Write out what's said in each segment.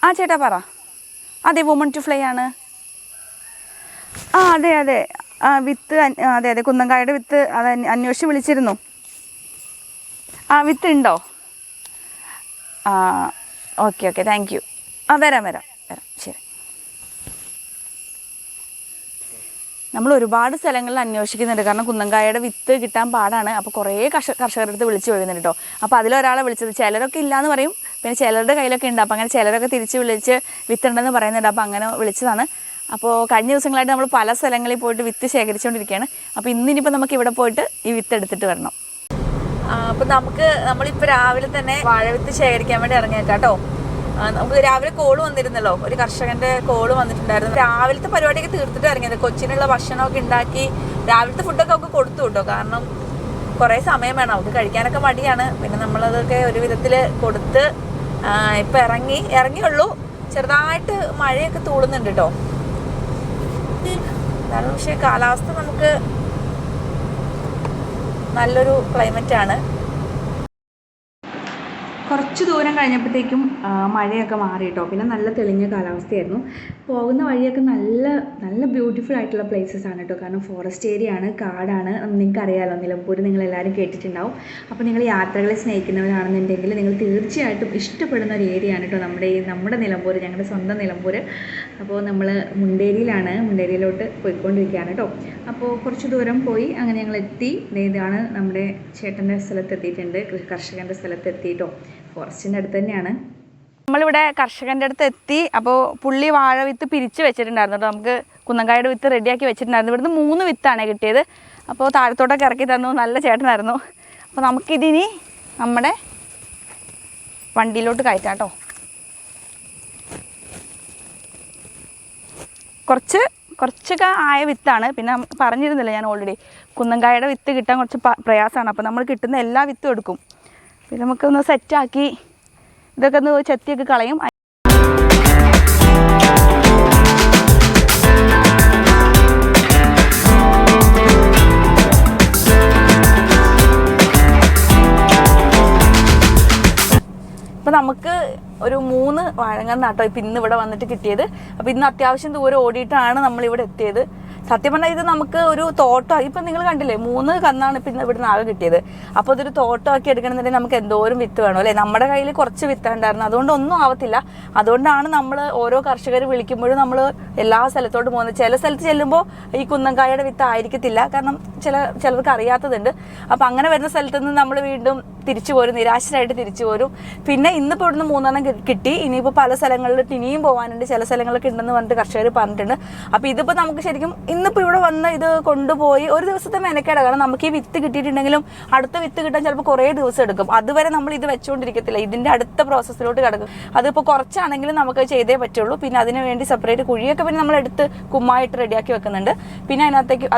ആ ചേട്ടാ പറ. അതെ, വുമൺ ടു ഫ്ലൈ ആണ്. ആ അതെ അതെ, വിത്ത് അതെ അതെ, കുന്നങ്കായുടെ വിത്ത് അത് അന്വേഷിച്ച് വിളിച്ചിരുന്നു. ആ വിത്ത് ഉണ്ടോ? ആ ഓക്കെ ഓക്കെ, താങ്ക് യു. ആ വരാം വരാം വരാം, ശരി. നമ്മൾ ഒരുപാട് സ്ഥലങ്ങളിൽ അന്വേഷിക്കുന്നുണ്ട്, കാരണം കുന്നങ്കായയുടെ വിത്ത് കിട്ടാൻ പാടാണ്. അപ്പോൾ കുറേ കർഷകരുടെ അടുത്ത് വിളിച്ച് ചോദിക്കുന്നുണ്ട് കേട്ടോ. അപ്പോൾ അതിലൊരാളെ വിളിച്ചത്, ചിലരൊക്കെ ഇല്ലയെന്ന് പറയും, പിന്നെ ചിലരുടെ കയ്യിലൊക്കെ ഉണ്ട്. അപ്പോൾ അങ്ങനെ ചിലരൊക്കെ തിരിച്ച് വിളിച്ച് വിത്തുണ്ടെന്ന് പറയുന്നുണ്ട്. അപ്പോൾ അങ്ങനെ വിളിച്ചതാണ്. അപ്പോൾ കഴിഞ്ഞ ദിവസങ്ങളായിട്ട് നമ്മൾ പല സ്ഥലങ്ങളിൽ പോയിട്ട് വിത്ത് ശേഖരിച്ചുകൊണ്ടിരിക്കുകയാണ്. അപ്പോൾ ഇന്നിപ്പോൾ നമുക്ക് ഇവിടെ പോയിട്ട് ഈ വിത്ത് എടുത്തിട്ട് വരണം. അപ്പോൾ നമ്മളിപ്പോൾ രാവിലെ തന്നെ വാഴവിത്ത് ശേഖരിക്കാൻ വേണ്ടി ഇറങ്ങിയേക്കാം കേട്ടോ. നമുക്ക് രാവിലെ കോള് വന്നിരുന്നല്ലോ, ഒരു കർഷകൻ്റെ കോള് വന്നിട്ടുണ്ടായിരുന്നു. രാവിലത്തെ പരിപാടിയൊക്കെ തീർത്തിട്ട് ഇറങ്ങിയത്. കൊച്ചിനുള്ള ഭക്ഷണമൊക്കെ ഉണ്ടാക്കി രാവിലത്തെ ഫുഡൊക്കെ നമുക്ക് കൊടുത്തു കേട്ടോ. കാരണം കുറേ സമയം വേണം, നമുക്ക് കഴിക്കാനൊക്കെ മടിയാണ്. പിന്നെ നമ്മളതൊക്കെ ഒരു വിധത്തിൽ കൊടുത്ത് ഇപ്പം ഇറങ്ങിയുള്ളൂ. ചെറുതായിട്ട് മഴയൊക്കെ തൂളുന്നുണ്ട് കേട്ടോ. കാരണം പക്ഷേ കാലാവസ്ഥ നമുക്ക് നല്ലൊരു ക്ലൈമറ്റാണ്. കുറച്ച് ദൂരം കഴിഞ്ഞപ്പോഴത്തേക്കും മഴയൊക്കെ മാറി കേട്ടോ. പിന്നെ നല്ല തെളിഞ്ഞ കാലാവസ്ഥയായിരുന്നു. പോകുന്ന വഴിയൊക്കെ നല്ല നല്ല ബ്യൂട്ടിഫുൾ ആയിട്ടുള്ള പ്ലേസസ് ആണ് കേട്ടോ. കാരണം ഫോറസ്റ്റ് ഏരിയ ആണ്, കാടാണ്. നിങ്ങൾക്ക് അറിയാമല്ലോ, നിലമ്പൂർ നിങ്ങളെല്ലാവരും കേട്ടിട്ടുണ്ടാവും. അപ്പോൾ നിങ്ങൾ യാത്രകളെ സ്നേഹിക്കുന്നവരാണെന്നുണ്ടെങ്കിൽ നിങ്ങൾ തീർച്ചയായിട്ടും ഇഷ്ടപ്പെടുന്ന ഒരു ഏരിയ ആണ് കേട്ടോ നമ്മുടെ നിലമ്പൂർ, ഞങ്ങളുടെ സ്വന്തം നിലമ്പൂർ. അപ്പോൾ നമ്മൾ മുണ്ടേരിയിലോട്ട് പോയിക്കൊണ്ടിരിക്കുകയാണ് കേട്ടോ. അപ്പോൾ കുറച്ച് ദൂരം പോയി അങ്ങനെ ഞങ്ങൾ എത്തി. ഇതാണ് നമ്മുടെ ചേട്ടൻ്റെ സ്ഥലത്തെത്തിയിട്ടുണ്ട്, കർഷകൻ്റെ സ്ഥലത്തെത്തി കേട്ടോ. ഫോറസ്റ്റിൻ്റെ അടുത്ത് തന്നെയാണ്. നമ്മളിവിടെ കർഷകൻ്റെ അടുത്ത് എത്തി. അപ്പോൾ പുള്ളി വാഴ വിത്ത് പിരിച്ച് വെച്ചിട്ടുണ്ടായിരുന്നു കേട്ടോ. നമുക്ക് കുന്നങ്കായുടെ വിത്ത് റെഡിയാക്കി വെച്ചിട്ടുണ്ടായിരുന്നു. ഇവിടുന്ന് 3 വിത്താണ് കിട്ടിയത്. അപ്പോൾ താഴത്തോട്ടൊക്കെ ഇറക്കി തന്നു, നല്ല ചേട്ടനായിരുന്നു. അപ്പോൾ നമുക്കിതിനി നമ്മുടെ വണ്ടിയിലോട്ട് കയറ്റാം കേട്ടോ. കുറച്ചൊക്കെ ആയ വിത്താണ്. പിന്നെ പറഞ്ഞിരുന്നില്ല ഞാൻ ഓൾറെഡി, കുന്നങ്കായുടെ വിത്ത് കിട്ടാൻ കുറച്ച് പ്രയാസമാണ്. അപ്പോൾ നമ്മൾ കിട്ടുന്ന എല്ലാ വിത്തും എടുക്കും. പിന്നെ നമുക്കൊന്ന് സെറ്റാക്കി ഇതൊക്കെ ഒന്ന് ചെത്തിയൊക്കെ കളയും. ഇപ്പം നമുക്ക് ഒരു 3 വാഴങ്ങന്നാട്ടോ ഇപ്പം ഇന്ന് ഇവിടെ വന്നിട്ട് കിട്ടിയത്. അപ്പോൾ ഇന്ന് അത്യാവശ്യം ദൂരം ഓടിയിട്ടാണ് നമ്മളിവിടെ എത്തിയത്. സത്യം പറഞ്ഞാൽ ഇത് നമുക്ക് ഒരു തോട്ടം, ഇപ്പം നിങ്ങൾ കണ്ടില്ലേ 3 കന്നാണ് ഇപ്പം ഇന്ന് ഇവിടുന്ന് ആകെ കിട്ടിയത്. അപ്പോൾ ഇതൊരു തോട്ടമാക്കി എടുക്കണമെന്നുണ്ടെങ്കിൽ നമുക്ക് എന്തോരം വിത്ത് വേണം അല്ലേ. നമ്മുടെ കയ്യിൽ കുറച്ച് വിത്ത് ഉണ്ടായിരുന്നു, അതുകൊണ്ട് ഒന്നും ആവത്തില്ല. അതുകൊണ്ടാണ് നമ്മൾ ഓരോ കർഷകർ വിളിക്കുമ്പോഴും നമ്മൾ എല്ലാ സ്ഥലത്തോട്ട് പോകുന്നത്. ചില സ്ഥലത്ത് ചെല്ലുമ്പോൾ ഈ കുന്നങ്കായയുടെ വിത്ത് ആയിരിക്കത്തില്ല, കാരണം ചിലർക്ക് അറിയാത്തതുണ്ട്. അപ്പം അങ്ങനെ വരുന്ന സ്ഥലത്ത് നിന്ന് നമ്മൾ വീണ്ടും തിരിച്ചു പോരും, നിരാശരായിട്ട് തിരിച്ചു പോരും. പിന്നെ ഇന്നിപ്പോൾ ഇവിടുന്ന് 3 കിട്ടി. ഇനിയിപ്പോൾ പല സ്ഥലങ്ങളിലിട്ട് ഇനിയും പോകാനുണ്ട്, ചില സ്ഥലങ്ങളൊക്കെ ഉണ്ടെന്ന് പറഞ്ഞിട്ട് കർഷകർ പറഞ്ഞിട്ടുണ്ട്. അപ്പോൾ ഇതിപ്പോൾ നമുക്ക് ശരിക്കും ഇന്നിപ്പോൾ ഇവിടെ വന്ന് ഇത് കൊണ്ടുപോയി ഒരു ദിവസത്തെ മെനക്കേടാണ്. കാരണം നമുക്ക് ഈ വിത്ത് കിട്ടിയിട്ടുണ്ടെങ്കിലും അടുത്ത വിത്ത് കിട്ടാൻ ചിലപ്പോൾ കുറേ ദിവസം എടുക്കും. അതുവരെ നമ്മൾ ഇത് വെച്ചുകൊണ്ടിരിക്കത്തില്ല, ഇതിൻ്റെ അടുത്ത പ്രോസസ്സിലോട്ട് കിടക്കും. അതിപ്പോൾ കുറച്ചാണെങ്കിലും നമുക്ക് ചെയ്തേ പറ്റുള്ളൂ. പിന്നെ അതിന് വേണ്ടി സെപ്പറേറ്റ് കുഴിയൊക്കെ പിന്നെ നമ്മൾ എടുത്ത് കുമ്മായിട്ട് റെഡിയാക്കി വെക്കുന്നുണ്ട്. പിന്നെ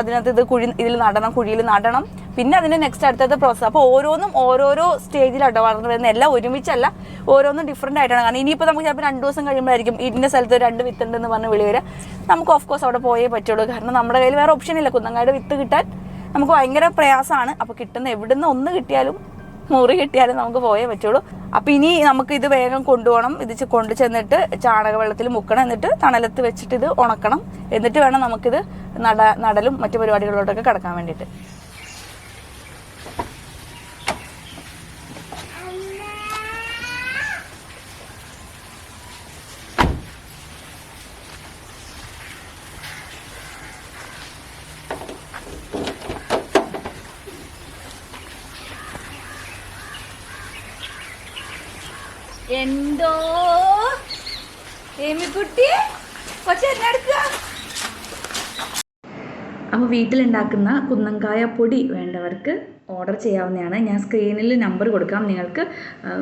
അതിനകത്ത് കുഴിയിൽ നടണം. പിന്നെ അതിൻ്റെ നെക്സ്റ്റ് അടുത്തത്തെ പ്രോസസ്സ്. അപ്പോൾ ഓരോന്നും ഓരോരോ സ്റ്റേജിലാട്ടോ വളർന്നു വരുന്നത്, എല്ലാം ഒരുമിച്ചല്ല, ഓരോന്നും ഡിഫറെൻ്റ് ആയിട്ടാണ്. കാരണം ഇനിയിപ്പോൾ നമുക്ക് ചിലപ്പോൾ 2 ദിവസം കഴിയുമ്പോഴായിരിക്കും ഇതിൻ്റെ സ്ഥലത്ത് 2 വിത്തുണ്ടെന്ന് പറഞ്ഞ് വിളി വരിക. നമുക്ക് ഓഫ് കോഴ്സ് അവിടെ പോയേ പറ്റുള്ളൂ, കാരണം നമ്മുടെ കയ്യിൽ വേറെ ഓപ്ഷൻ ഇല്ല. കുന്നങ്കായുടെ വിത്ത് കിട്ടാൻ നമുക്ക് ഭയങ്കര പ്രയാസമാണ്. അപ്പോൾ കിട്ടുന്ന എവിടുന്ന് 1 കിട്ടിയാലും 100 കിട്ടിയാലും നമുക്ക് പോയേ പറ്റുള്ളൂ. അപ്പോൾ ഇനി നമുക്ക് ഇത് വേഗം കൊണ്ടുപോകണം. ഇത് കൊണ്ടു ചെന്നിട്ട് ചാണകവെള്ളത്തിൽ മുക്കണം, എന്നിട്ട് തണലത്ത് വെച്ചിട്ട് ഇത് ഉണക്കണം. എന്നിട്ട് വേണം നമുക്കിത് നടലും മറ്റു പരിപാടികളിലോട്ടൊക്കെ കിടക്കാൻ വേണ്ടിയിട്ട്. എന്തോ ഏമിക്കുട്ടി കൊച്ചെടുക്കുക. അപ്പോൾ വീട്ടിലുണ്ടാക്കുന്ന കുന്നങ്കായ പൊടി വേണ്ടവർക്ക് ഓർഡർ ചെയ്യാവുന്നതാണ്. ഞാൻ സ്ക്രീനിൽ നമ്പർ കൊടുക്കാം, നിങ്ങൾക്ക്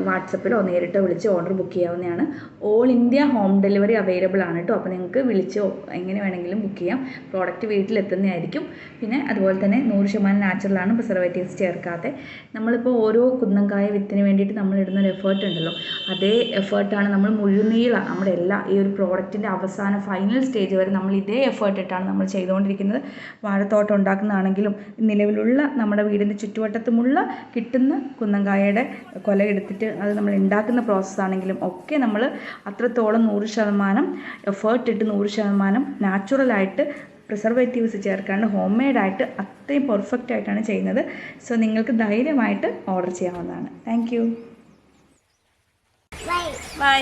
വാട്സപ്പിലോ നേരിട്ടോ വിളിച്ച് ഓർഡർ ബുക്ക് ചെയ്യാവുന്നതാണ്. All India home delivery available ആണ് കേട്ടോ. അപ്പോൾ നിങ്ങൾക്ക് വിളിച്ചോ എങ്ങനെ വേണമെങ്കിലും ബുക്ക് ചെയ്യാം, പ്രോഡക്റ്റ് വീട്ടിലെത്തുന്നതായിരിക്കും. പിന്നെ അതുപോലെ തന്നെ 100% നാച്ചുറലാണ്, പ്രിസർവേറ്റീവ്സ് ചേർക്കാതെ. നമ്മളിപ്പോൾ ഓരോ കുന്നങ്കായ വിത്തിന് വേണ്ടിയിട്ട് നമ്മളിടുന്നൊരു എഫേർട്ട് ഉണ്ടല്ലോ, അതേ എഫേർട്ടാണ് നമ്മൾ മുഴുനീളം നമ്മുടെ ഈ ഒരു പ്രോഡക്റ്റിൻ്റെ അവസാന ഫൈനൽ സ്റ്റേജ് വരെ നമ്മൾ ഇതേ എഫേർട്ട് ഇട്ടാണ് നമ്മൾ ചെയ്തുകൊണ്ടിരിക്കുന്നത്. വാഴത്തോട്ടം ഉണ്ടാക്കുന്നതാണെങ്കിലും നിലവിലുള്ള നമ്മുടെ വീടിൻ്റെ ചുറ്റുവട്ടത്തുമുള്ള കിട്ടുന്ന കുന്നങ്കായയുടെ കൊല എടുത്തിട്ട് അത് നമ്മൾ ഉണ്ടാക്കുന്ന പ്രോസസ്സാണെങ്കിലും ഒക്കെ നമ്മൾ അത്രത്തോളം 100% എഫേർട്ട് ഇട്ട് 100% നാച്ചുറലായിട്ട് പ്രിസർവേറ്റീവ്സ് ചേർക്കാണ്ട് ഹോം മെയ്ഡായിട്ട് അത്രയും പെർഫെക്റ്റ് ആയിട്ടാണ് ചെയ്യുന്നത്. സോ നിങ്ങൾക്ക് ധൈര്യമായിട്ട് ഓർഡർ ചെയ്യാവുന്നതാണ്. Thank you. ബൈ.